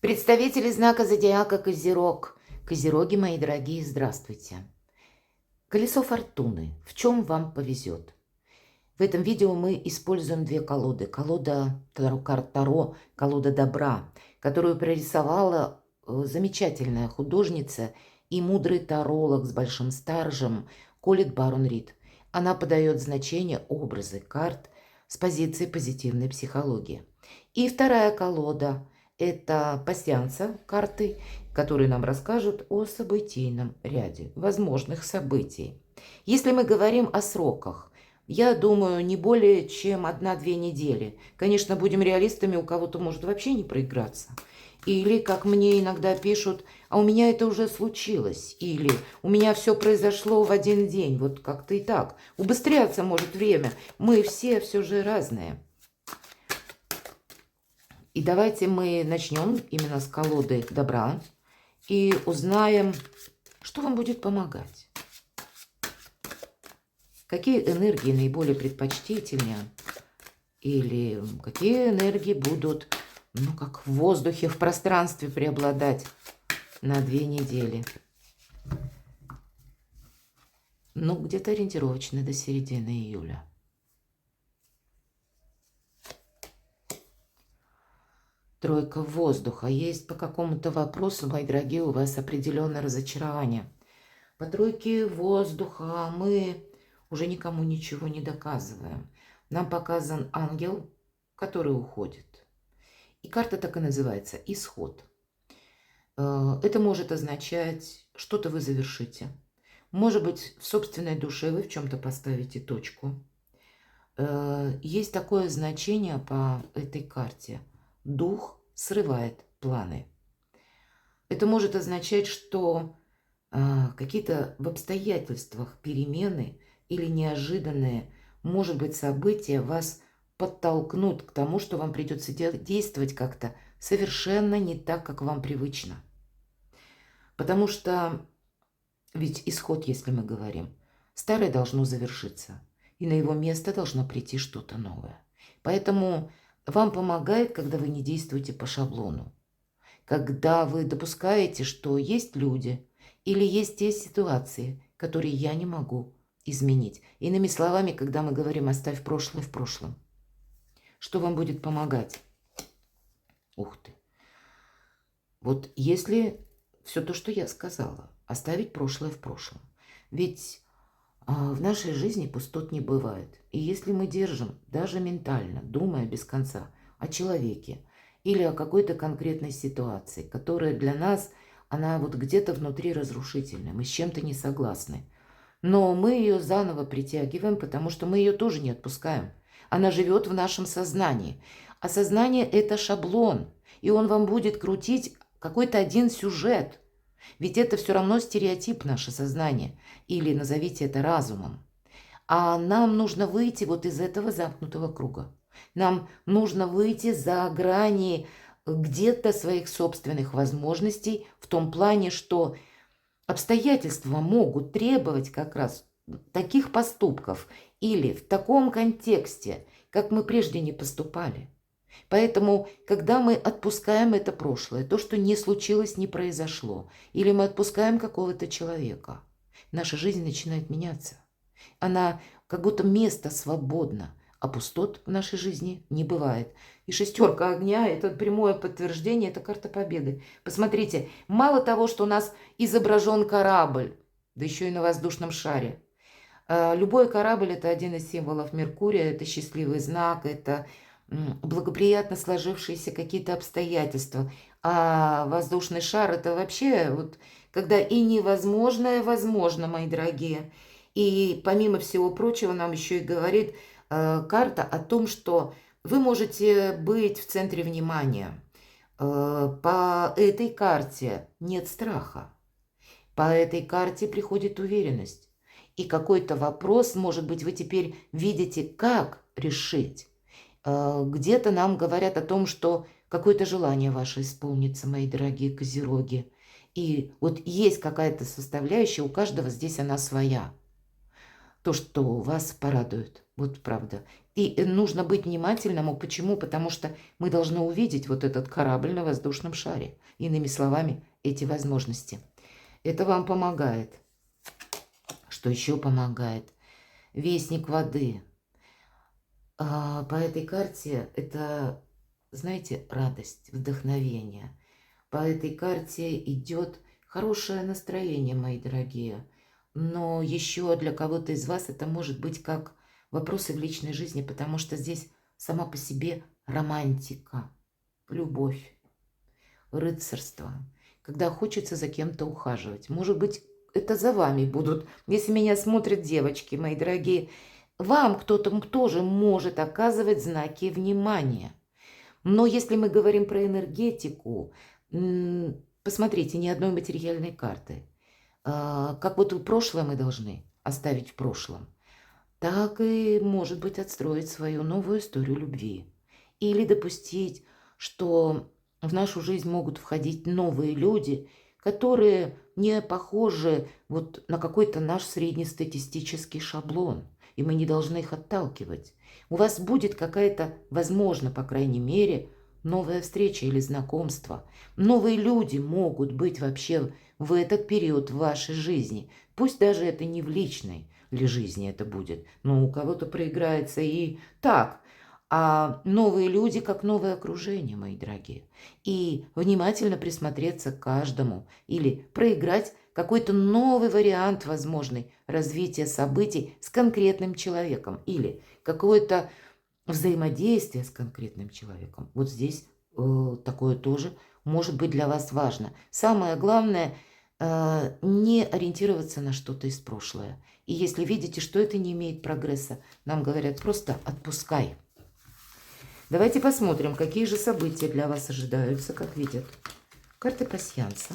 Представители знака зодиака Козерог. Козероги, мои дорогие, здравствуйте. Колесо фортуны. В чем вам повезет? В этом видео мы используем две колоды. Колода карт Таро, колода добра, которую прорисовала замечательная художница и мудрый таролог с большим стажем Колет Барон Рид. Она подает значение, образы карт с позиции позитивной психологии. И вторая колода – это пасьянса карты, которые нам расскажут о событийном ряде возможных событий. Если мы говорим о сроках, я думаю, не более чем 1-2 недели. Конечно, будем реалистами, у кого-то может вообще не проиграться. Или, как мне иногда пишут, а у меня это уже случилось. Или у меня все произошло в один день. Вот как-то и так. Убыстряться может время. Мы все же разные. И давайте мы начнем именно с колоды добра и узнаем, что вам будет помогать. Какие энергии наиболее предпочтительнее? Или какие энергии будут, как в воздухе, в пространстве преобладать на 2 недели? Где-то ориентировочно до середины июля. Тройка воздуха. Есть по какому-то вопросу, мои дорогие, у вас определенное разочарование. По тройке воздуха мы уже никому ничего не доказываем. Нам показан ангел, который уходит. И карта так и называется – исход. Это может означать, что-то вы завершите. Может быть, в собственной душе вы в чем-то поставите точку. Есть такое значение по этой карте. Дух срывает планы. Это может означать, что какие-то в обстоятельствах перемены или неожиданные, может быть, события вас подтолкнут к тому, что вам придется действовать как-то совершенно не так, как вам привычно. Потому что ведь исход, если мы говорим, старое должно завершиться, и на его место должно прийти что-то новое. Поэтому вам помогает, когда вы не действуете по шаблону, когда вы допускаете, что есть люди или есть те ситуации, которые я не могу изменить. Иными словами, когда мы говорим «оставь прошлое в прошлом», что вам будет помогать? Ух ты! Вот если все то, что я сказала, оставить прошлое в прошлом. Ведь в нашей жизни пустот не бывает. И если мы держим, даже ментально, думая без конца о человеке или о какой-то конкретной ситуации, которая для нас, она вот где-то внутри разрушительная, мы с чем-то не согласны, но мы ее заново притягиваем, потому что мы ее тоже не отпускаем. Она живет в нашем сознании. А сознание – это шаблон, и он вам будет крутить какой-то один сюжет. Ведь это все равно стереотип, наше сознание, или назовите это разумом. А нам нужно выйти вот из этого замкнутого круга. Нам нужно выйти за грани где-то своих собственных возможностей в том плане, что обстоятельства могут требовать как раз таких поступков или в таком контексте, как мы прежде не поступали. Поэтому, когда мы отпускаем это прошлое, то, что не случилось, не произошло, или мы отпускаем какого-то человека, наша жизнь начинает меняться. Она как будто место свободно, а пустот в нашей жизни не бывает. И 6 огня – это прямое подтверждение, это карта победы. Посмотрите, мало того, что у нас изображен корабль, да еще и на воздушном шаре. Любой корабль – это один из символов Меркурия, это счастливый знак, это благоприятно сложившиеся какие-то обстоятельства. А воздушный шар – это вообще вот когда и невозможное возможно, мои дорогие. И помимо всего прочего нам еще и говорит карта о том, что вы можете быть в центре внимания. По этой карте нет страха. По этой карте приходит уверенность. И какой-то вопрос, может быть, вы теперь видите, как решить. Где-то нам говорят о том, что какое-то желание ваше исполнится, мои дорогие козероги. И вот есть какая-то составляющая, у каждого здесь она своя. То, что вас порадует. Вот правда. И нужно быть внимательным. Почему? Потому что мы должны увидеть вот этот корабль на воздушном шаре. Иными словами, эти возможности. Это вам помогает. Что еще помогает? Вестник воды. По этой карте это, знаете, радость, вдохновение. По этой карте идет хорошее настроение, мои дорогие. Но еще для кого-то из вас это может быть как вопросы в личной жизни, потому что здесь сама по себе романтика, любовь, рыцарство, когда хочется за кем-то ухаживать. Может быть, это за вами будут. Если меня смотрят девочки, мои дорогие, вам кто-то тоже может оказывать знаки внимания. Но если мы говорим про энергетику, посмотрите, ни одной материальной карты. Как вот прошлое мы должны оставить в прошлом, так и, может быть, отстроить свою новую историю любви. Или допустить, что в нашу жизнь могут входить новые люди, которые не похожи вот на какой-то наш среднестатистический шаблон, и мы не должны их отталкивать. У вас будет какая-то, возможно, по крайней мере, новая встреча или знакомство. Новые люди могут быть вообще в этот период в вашей жизни. Пусть даже это не в личной ли жизни это будет, но у кого-то проиграется и так. А новые люди как новое окружение, мои дорогие. И внимательно присмотреться к каждому или проиграть какой-то новый вариант возможный развития событий с конкретным человеком или какое-то взаимодействие с конкретным человеком. Вот здесь такое тоже может быть для вас важно. Самое главное не ориентироваться на что-то из прошлого. И если видите, что это не имеет прогресса, нам говорят, просто отпускай. Давайте посмотрим, какие же события для вас ожидаются, как видят. Карты пасьянса.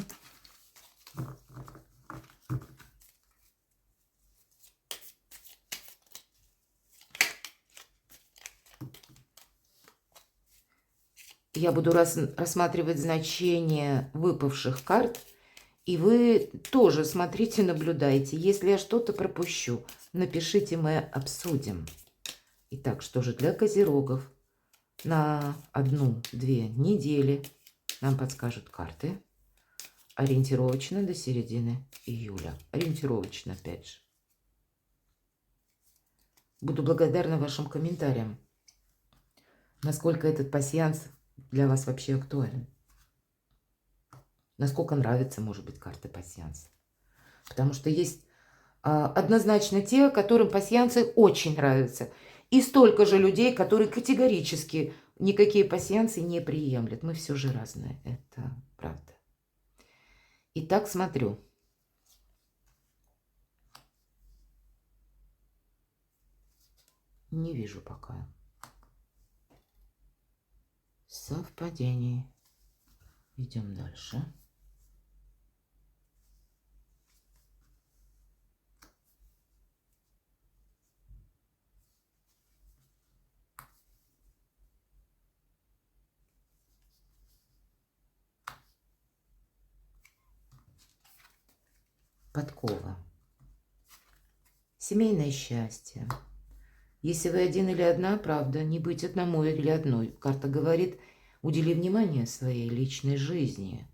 Я буду рассматривать значение выпавших карт. И вы тоже смотрите, наблюдайте. Если я что-то пропущу, напишите, мы обсудим. Итак, что же для козерогов на 1-2 недели нам подскажут карты. Ориентировочно до середины июля. Ориентировочно, опять же. Буду благодарна вашим комментариям. Насколько этот пасьянс для вас вообще актуален. Насколько нравятся, может быть, карты пасьянса. Потому что есть однозначно те, которым пасьянсы очень нравятся. И столько же людей, которые категорически никакие пасьянсы не приемлят. Мы все же разные, это правда. Итак, смотрю. Не вижу пока совпадений. Идем дальше. Подкова. Семейное счастье. Если вы один или одна, правда, не быть одному или одной. Карта говорит, удели внимание своей личной жизни.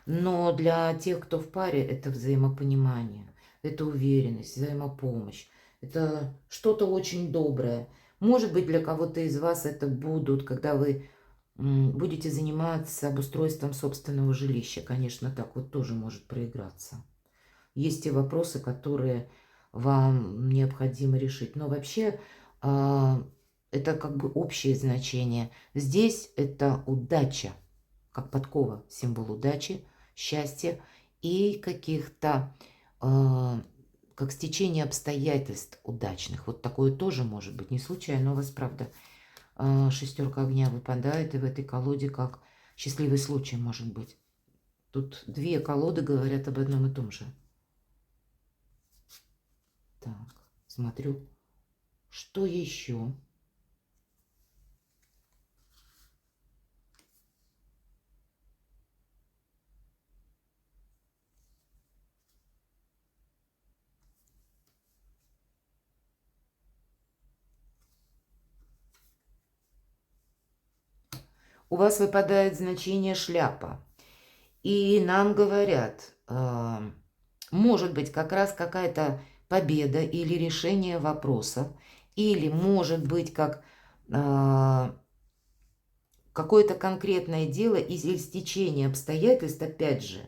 Но для тех, кто в паре, это взаимопонимание, это уверенность, взаимопомощь. Это что-то очень доброе. Может быть, для кого-то из вас это будут, когда вы будете заниматься обустройством собственного жилища. Конечно, так вот тоже может проиграться. Есть те вопросы, которые вам необходимо решить. Но вообще это как бы общее значение. Здесь это удача, как подкова, символ удачи, счастья и каких-то, как стечение обстоятельств удачных. Вот такое тоже может быть. Не случайно у вас, правда, шестерка огня выпадает, и в этой колоде как счастливый случай может быть. Тут две колоды говорят об одном и том же. Так, смотрю, что еще? у вас выпадает значение шляпа. И нам говорят, может быть как раз какая-то победа или решение вопроса, или может быть как какое-то конкретное дело или стечение обстоятельств, опять же,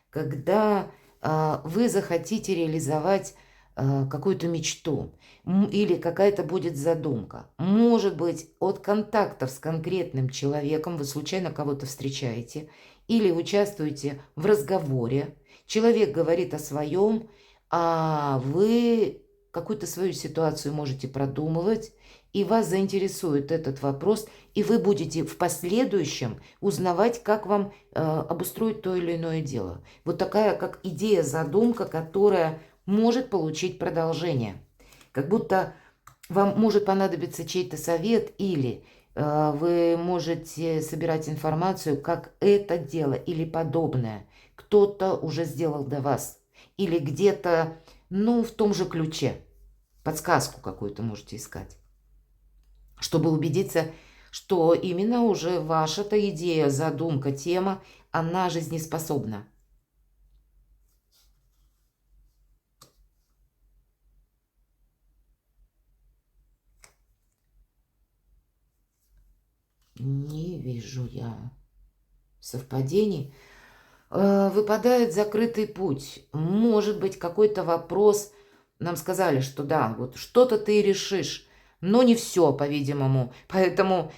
когда вы захотите реализовать какую-то мечту или какая-то будет задумка. Может быть, от контактов с конкретным человеком вы случайно кого-то встречаете или участвуете в разговоре. Человек говорит о своем, а вы какую-то свою ситуацию можете продумывать, и вас заинтересует этот вопрос, и вы будете в последующем узнавать, как вам обустроить то или иное дело. Вот такая как идея, задумка, которая может получить продолжение. Как будто вам может понадобиться чей-то совет, или вы можете собирать информацию, как это дело или подобное кто-то уже сделал до вас. Или где-то, ну, в том же ключе. Подсказку какую-то можете искать, чтобы убедиться, что именно уже ваша-то идея, задумка, тема, она жизнеспособна. Не вижу я совпадений. Выпадает закрытый путь. Может быть, какой-то вопрос. Нам сказали, что да, вот что-то ты решишь, но не все, по-видимому. Поэтому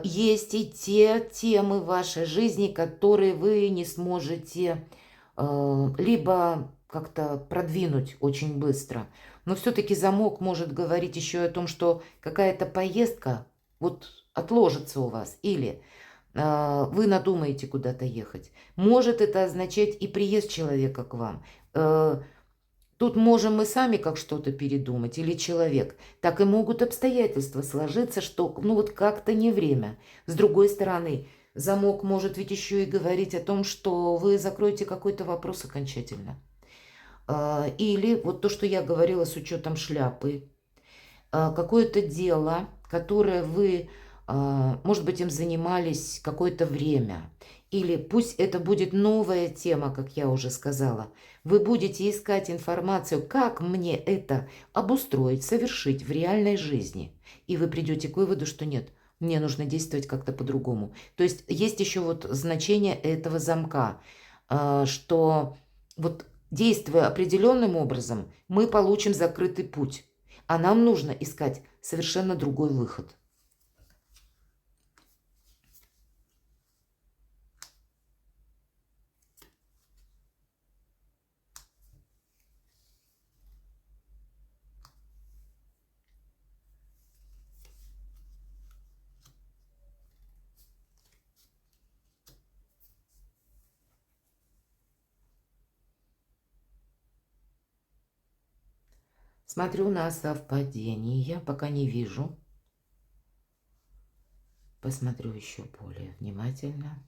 есть и те темы в вашей жизни, которые вы не сможете либо как-то продвинуть очень быстро. Но все-таки замок может говорить еще о том, что какая-то поездка вот отложится у вас, или вы надумаете куда-то ехать. Может это означать и приезд человека к вам. Тут можем мы сами как что-то передумать, или человек. Так и могут обстоятельства сложиться, что ну вот как-то не время. С другой стороны, замок может ведь еще и говорить о том, что вы закроете какой-то вопрос окончательно. Или вот то, что я говорила с учетом шляпы. Какое-то дело, которое вы, может быть, им занимались какое-то время. Или пусть это будет новая тема, как я уже сказала. Вы будете искать информацию, как мне это обустроить, совершить в реальной жизни. И вы придете к выводу, что нет, мне нужно действовать как-то по-другому. То есть есть еще вот значение этого замка, что вот действуя определенным образом, мы получим закрытый путь. А нам нужно искать совершенно другой выход. Смотрю на совпадение, пока не вижу. Посмотрю еще более внимательно.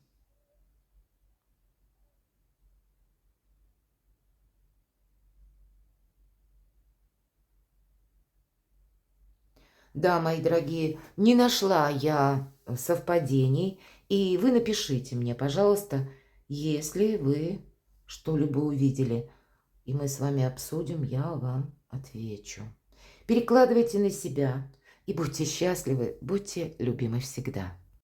Да, мои дорогие, не нашла я совпадений. И вы напишите мне, пожалуйста, если вы что-либо увидели. И мы с вами обсудим, я вам отвечу. Перекладывайте на себя и будьте счастливы, будьте любимы всегда.